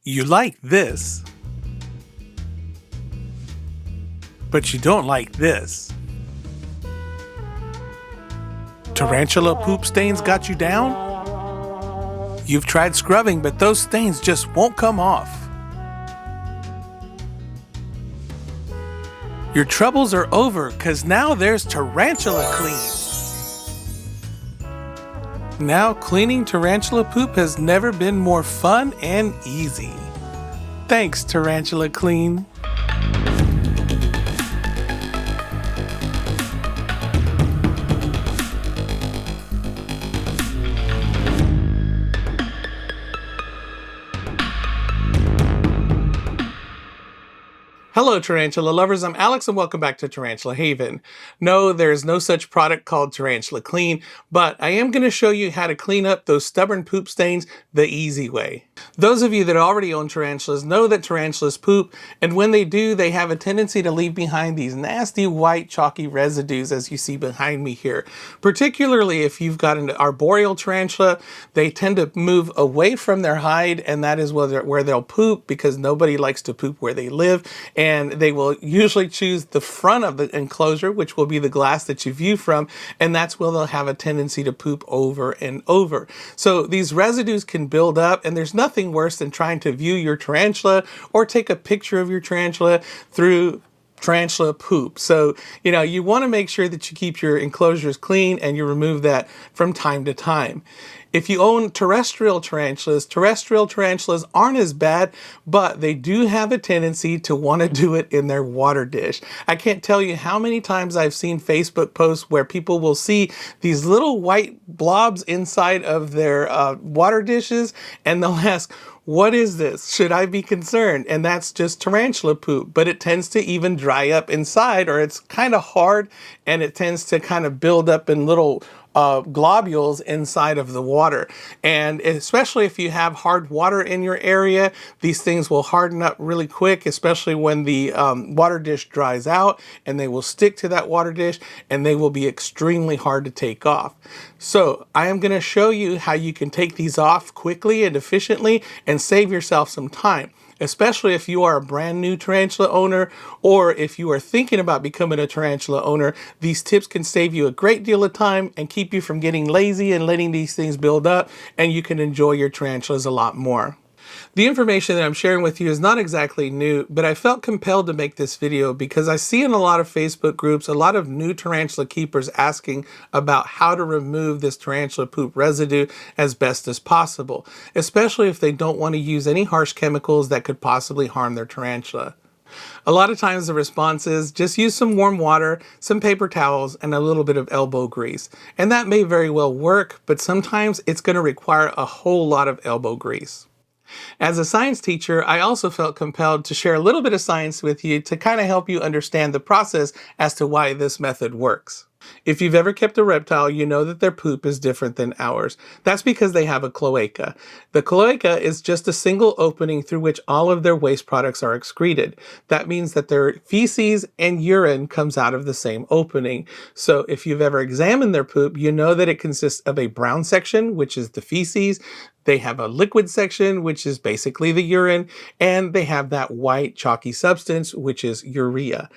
You like this, but you don't like this. Tarantula poop stains got you down? You've tried scrubbing, but those stains just won't come off. Your troubles are over, 'cause now there's Tarantula Clean. Now cleaning tarantula poop has never been more fun and easy. Thanks, Tarantula Clean. Hello, tarantula lovers. I'm Alex and welcome back to Tarantula Haven. No, there's no such product called Tarantula Clean, but I am going to show you how to clean up those stubborn poop stains the easy way. Those of you that already own tarantulas know that tarantulas poop, and when they do, they have a tendency to leave behind these nasty white chalky residues as you see behind me here. Particularly if you've got an arboreal tarantula, they tend to move away from their hide, and that is where they'll poop because nobody likes to poop where they live. And they will usually choose the front of the enclosure, which will be the glass that you view from, and that's where they'll have a tendency to poop over and over. So these residues can build up, and there's nothing worse than trying to view your tarantula or take a picture of your tarantula through tarantula poop. So, you want to make sure that you keep your enclosures clean and you remove that from time to time. If you own terrestrial tarantulas aren't as bad, but they do have a tendency to want to do it in their water dish. I can't tell you how many times I've seen Facebook posts where people will see these little white blobs inside of their water dishes, and they'll ask, "What is this? Should I be concerned?" And that's just tarantula poop, but it tends to even dry up inside, or it's kind of hard, and it tends to kind of build up in little globules inside of the water. And especially if you have hard water in your area, these things will harden up really quick, especially when the water dish dries out, and they will stick to that water dish, and they will be extremely hard to take off. So I am going to show you how you can take these off quickly and efficiently and save yourself some time. Especially if you are a brand new tarantula owner, or if you are thinking about becoming a tarantula owner, these tips can save you a great deal of time and keep you from getting lazy and letting these things build up, and you can enjoy your tarantulas a lot more. The information that I'm sharing with you is not exactly new, but I felt compelled to make this video because I see in a lot of Facebook groups a lot of new tarantula keepers asking about how to remove this tarantula poop residue as best as possible, especially if they don't want to use any harsh chemicals that could possibly harm their tarantula. A lot of times the response is just use some warm water, some paper towels, and a little bit of elbow grease. And that may very well work, but sometimes it's going to require a whole lot of elbow grease. As a science teacher, I also felt compelled to share a little bit of science with you to kind of help you understand the process as to why this method works. If you've ever kept a reptile, you know that their poop is different than ours. That's because they have a cloaca. The cloaca is just a single opening through which all of their waste products are excreted. That means that their feces and urine comes out of the same opening. So if you've ever examined their poop, you know that it consists of a brown section, which is the feces. They have a liquid section, which is basically the urine, and they have that white chalky substance, which is urea.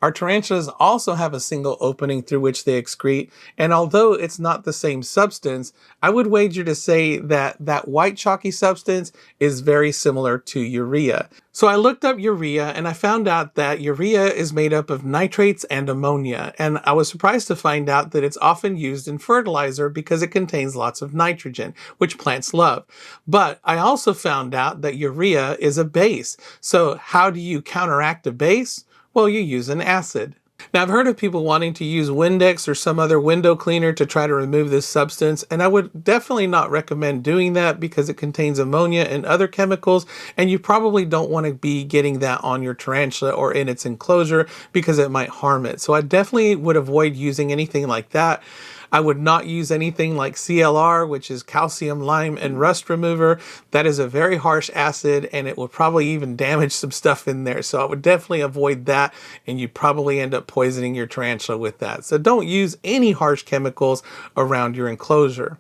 Our tarantulas also have a single opening through which they excrete, and although it's not the same substance, I would wager to say that that white chalky substance is very similar to urea. So I looked up urea and I found out that urea is made up of nitrates and ammonia, and I was surprised to find out that it's often used in fertilizer because it contains lots of nitrogen, which plants love. But I also found out that urea is a base. So how do you counteract a base? Well, you use an acid. Now, I've heard of people wanting to use Windex or some other window cleaner to try to remove this substance, and I would definitely not recommend doing that because it contains ammonia and other chemicals, and you probably don't want to be getting that on your tarantula or in its enclosure because it might harm it. So I definitely would avoid using anything like that. I would not use anything like CLR, which is calcium, lime, and rust remover. That is a very harsh acid, and it will probably even damage some stuff in there. So I would definitely avoid that, and you'd probably end up poisoning your tarantula with that. So don't use any harsh chemicals around your enclosure.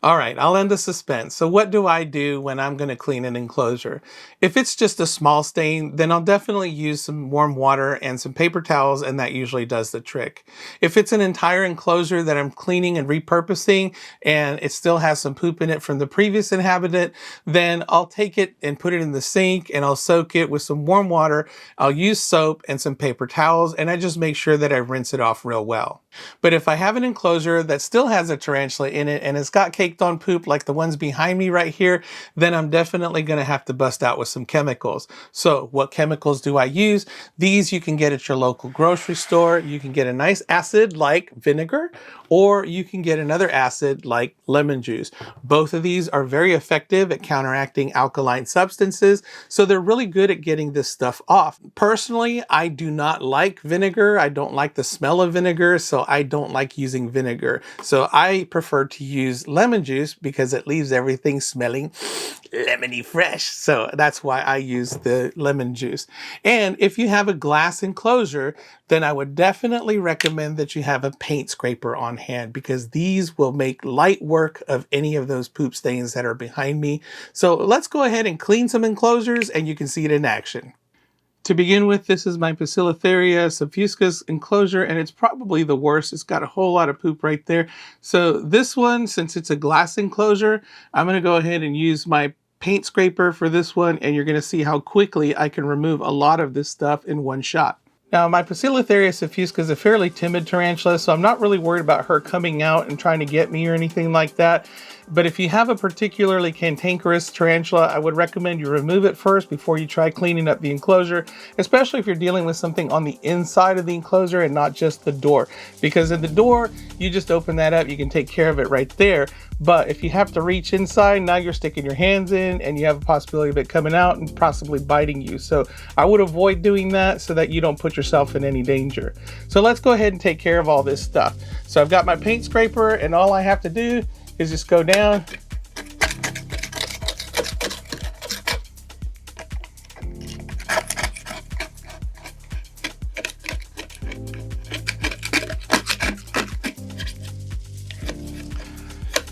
All right, I'll end the suspense. So what do I do when I'm going to clean an enclosure? If it's just a small stain, then I'll definitely use some warm water and some paper towels, and that usually does the trick. If it's an entire enclosure that I'm cleaning and repurposing, and it still has some poop in it from the previous inhabitant, then I'll take it and put it in the sink, and I'll soak it with some warm water. I'll use soap and some paper towels, and I just make sure that I rinse it off real well. But if I have an enclosure that still has a tarantula in it and it's got caked on poop like the ones behind me right here, then I'm definitely going to have to bust out with some chemicals. So what chemicals do I use? These you can get at your local grocery store. You can get a nice acid like vinegar, or you can get another acid like lemon juice. Both of these are very effective at counteracting alkaline substances, so they're really good at getting this stuff off. Personally, I do not like vinegar. I don't like the smell of vinegar, so I don't like using vinegar. So I prefer to use lemon juice because it leaves everything smelling lemony fresh. So that's why I use the lemon juice. And if you have a glass enclosure, then I would definitely recommend that you have a paint scraper on hand, because these will make light work of any of those poop stains that are behind me. So let's go ahead and clean some enclosures and you can see it in action. To begin with, this is my Poecilotheria subfuscus enclosure, and it's probably the worst. It's got a whole lot of poop right there. So this one, since it's a glass enclosure, I'm going to go ahead and use my paint scraper for this one, and you're going to see how quickly I can remove a lot of this stuff in one shot. Now, my Poecilotheria subfusca is a fairly timid tarantula, so I'm not really worried about her coming out and trying to get me or anything like that. But if you have a particularly cantankerous tarantula, I would recommend you remove it first before you try cleaning up the enclosure, especially if you're dealing with something on the inside of the enclosure and not just the door. Because in the door, you just open that up, you can take care of it right there. But if you have to reach inside, now you're sticking your hands in and you have a possibility of it coming out and possibly biting you. So I would avoid doing that so that you don't put yourself in any danger. So let's go ahead and take care of all this stuff. So I've got my paint scraper, and all I have to do is just go down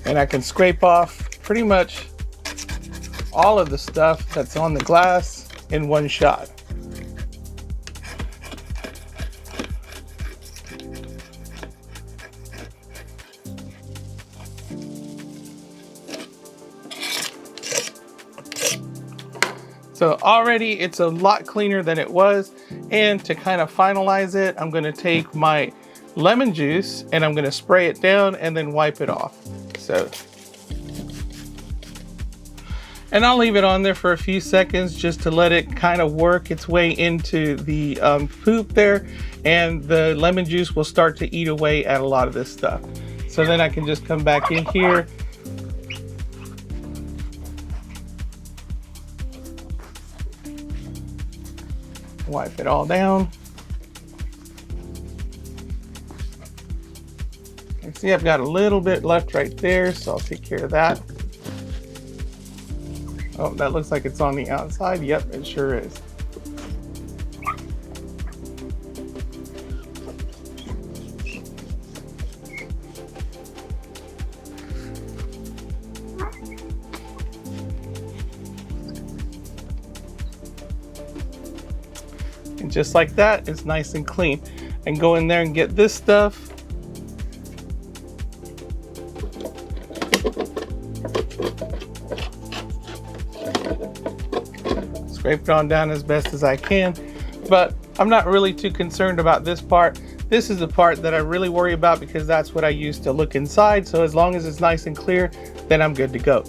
and I can scrape off pretty much all of the stuff that's on the glass in one shot. So already it's a lot cleaner than it was. And to kind of finalize it, I'm going to take my lemon juice and I'm going to spray it down and then wipe it off. And I'll leave it on there for a few seconds just to let it kind of work its way into the poop there, and the lemon juice will start to eat away at a lot of this stuff. So then I can just come back in here, wipe it all down. And see, I've got a little bit left right there, so I'll take care of that. Oh, that looks like it's on the outside. Yep, it sure is. And just like that, it's nice and clean. And go in there and get this stuff. Scrape it on down as best as I can, but I'm not really too concerned about this part. This is the part that I really worry about because that's what I use to look inside. So as long as it's nice and clear, then I'm good to go.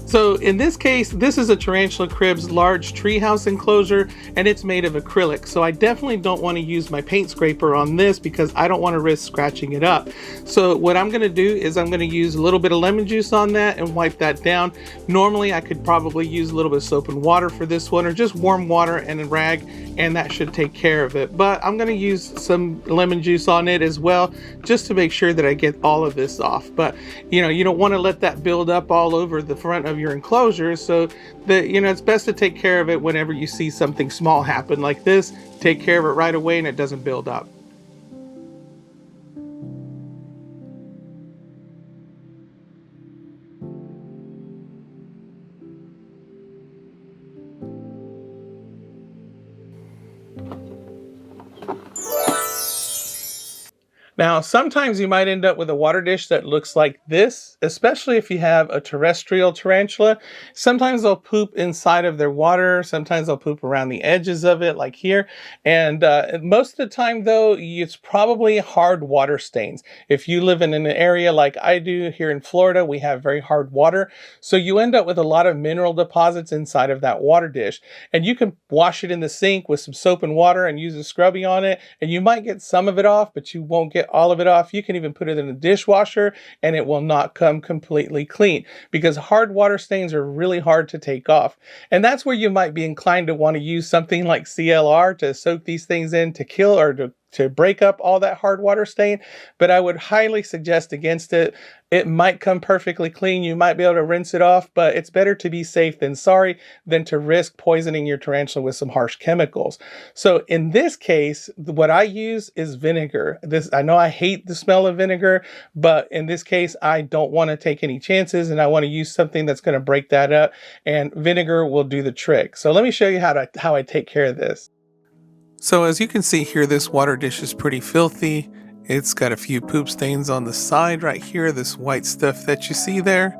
So in this case, this is a Tarantula Cribs large treehouse enclosure, and it's made of acrylic. So I definitely don't want to use my paint scraper on this because I don't want to risk scratching it up. So what I'm going to do is I'm going to use a little bit of lemon juice on that and wipe that down. Normally I could probably use a little bit of soap and water for this one, or just warm water and a rag, and that should take care of it. But I'm going to use some lemon juice on it as well, just to make sure that I get all of this off. But you know, you don't want to let that build up all over the front of your enclosure, so that, you know, it's best to take care of it whenever you see something small happen like this. Take care of it right away and it doesn't build up. Now, sometimes you might end up with a water dish that looks like this, especially if you have a terrestrial tarantula. Sometimes they'll poop inside of their water. Sometimes they'll poop around the edges of it, like here. And most of the time, though, it's probably hard water stains. If you live in an area like I do here in Florida, we have very hard water. So you end up with a lot of mineral deposits inside of that water dish. And you can wash it in the sink with some soap and water and use a scrubby on it. And you might get some of it off, but you won't get all of it off. You can even put it in a dishwasher and it will not come completely clean, because hard water stains are really hard to take off. And that's where you might be inclined to want to use something like CLR to soak these things in to kill or to break up all that hard water stain. But I would highly suggest against it. It might come perfectly clean. You might be able to rinse it off, but it's better to be safe than sorry than to risk poisoning your tarantula with some harsh chemicals. So in this case, what I use is vinegar. I know I hate the smell of vinegar, but in this case, I don't want to take any chances and I want to use something that's going to break that up, and vinegar will do the trick. So let me show you how I take care of this. So as you can see here, this water dish is pretty filthy. It's got a few poop stains on the side right here, this white stuff that you see there.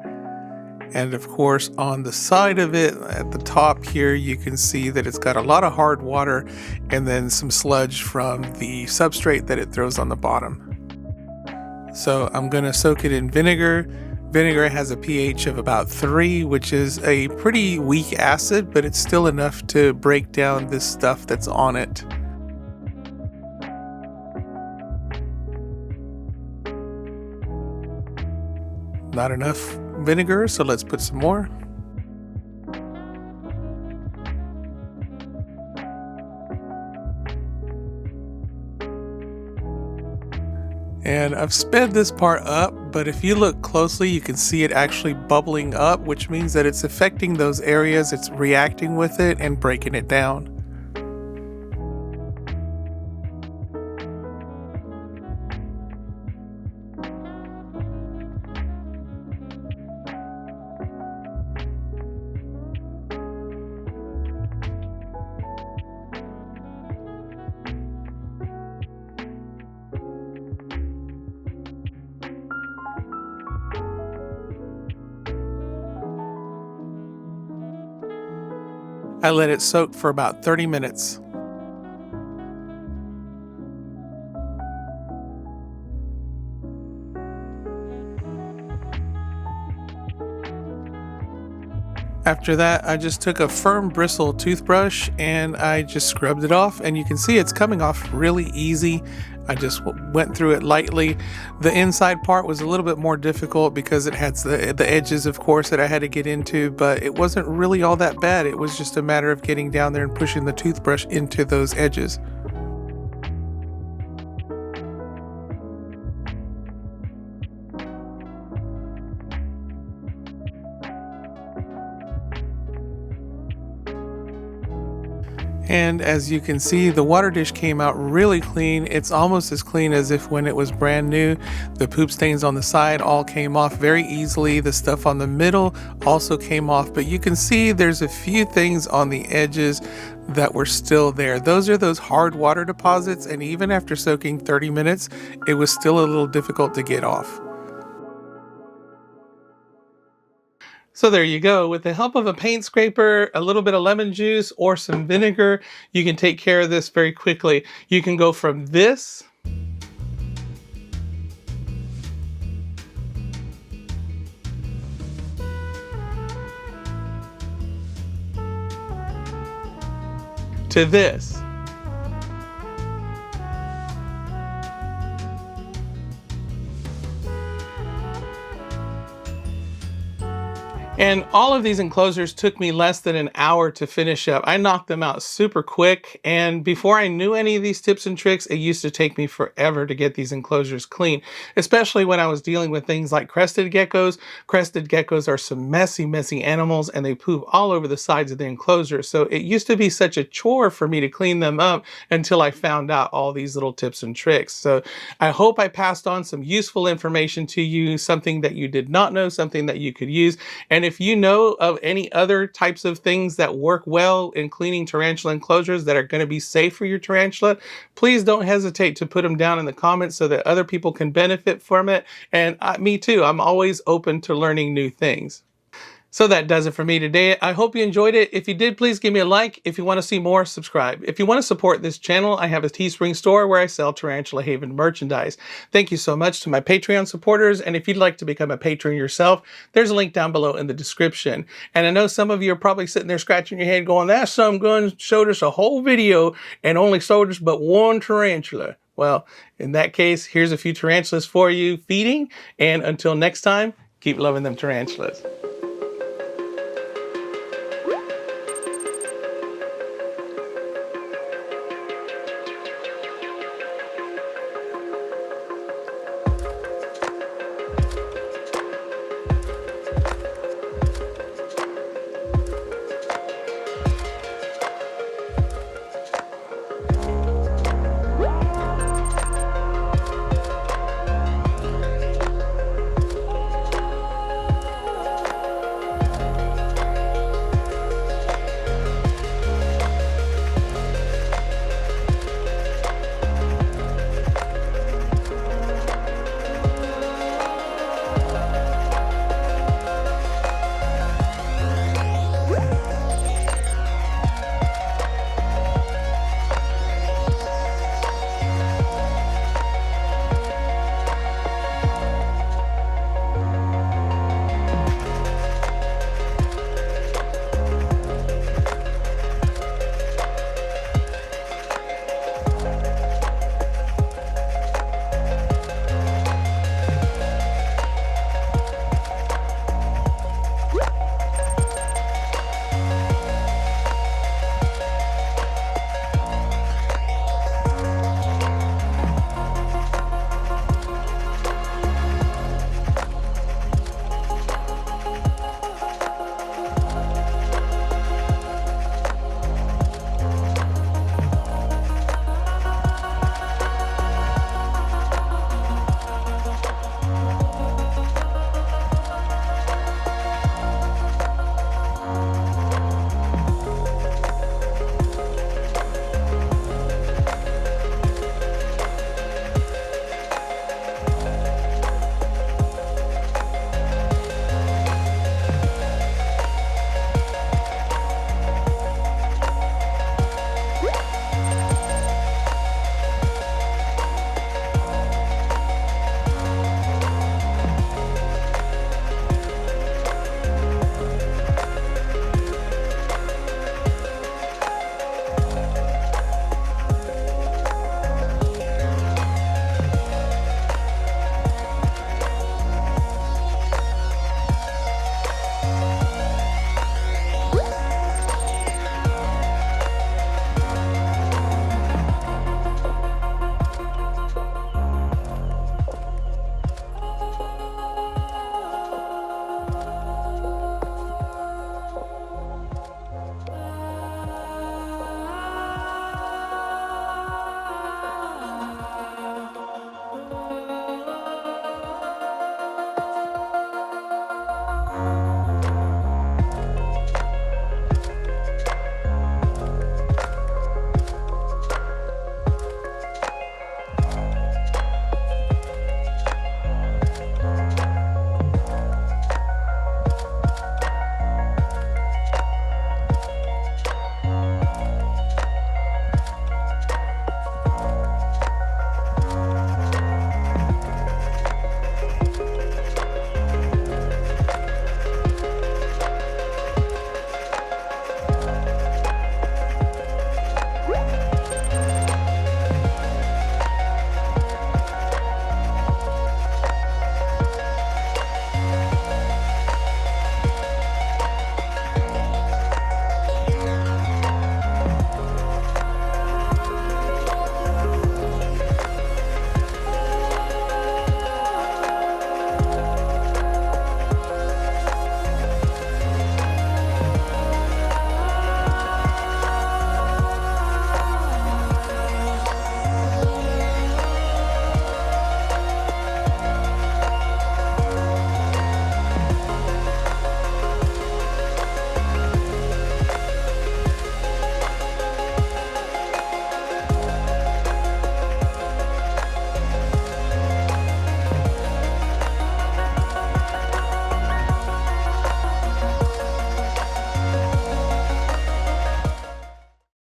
And of course, on the side of it, at the top here, you can see that it's got a lot of hard water and then some sludge from the substrate that it throws on the bottom. So I'm going to soak it in vinegar. Vinegar has a pH of about 3, which is a pretty weak acid, but it's still enough to break down this stuff that's on it. Not enough vinegar, so let's put some more. And I've sped this part up, but if you look closely, you can see it actually bubbling up, which means that it's affecting those areas, it's reacting with it and breaking it down. I let it soak for about 30 minutes. After that, I just took a firm bristle toothbrush and I just scrubbed it off, and you can see it's coming off really easy. I just went through it lightly. The inside part was a little bit more difficult because it had the edges, of course, that I had to get into, but it wasn't really all that bad. It was just a matter of getting down there and pushing the toothbrush into those edges. And as you can see, the water dish came out really clean. It's almost as clean as if when it was brand new. The poop stains on the side all came off very easily. The stuff on the middle also came off, but you can see there's a few things on the edges that were still there. Those are those hard water deposits, and even after soaking 30 minutes, it was still a little difficult to get off. So there you go. With the help of a paint scraper, a little bit of lemon juice, or some vinegar, you can take care of this very quickly. You can go from this to this. And all of these enclosures took me less than an hour to finish up. I knocked them out super quick, and before I knew any of these tips and tricks, it used to take me forever to get these enclosures clean, especially when I was dealing with things like crested geckos. Crested geckos are some messy, messy animals, and they poop all over the sides of the enclosure. So it used to be such a chore for me to clean them up until I found out all these little tips and tricks. So I hope I passed on some useful information to you, something that you did not know, something that you could use. And if you know of any other types of things that work well in cleaning tarantula enclosures that are going to be safe for your tarantula, please don't hesitate to put them down in the comments so that other people can benefit from it. And me too, I'm always open to learning new things. So that does it for me today. I hope you enjoyed it. If you did, please give me a like. If you want to see more, subscribe. If you want to support this channel, I have a Teespring store where I sell Tarantula Haven merchandise. Thank you so much to my Patreon supporters. And if you'd like to become a patron yourself, there's a link down below in the description. And I know some of you are probably sitting there scratching your head going, that's some gun showed us a whole video and only showed us but one tarantula. Well, in that case, here's a few tarantulas for you feeding. And until next time, keep loving them tarantulas.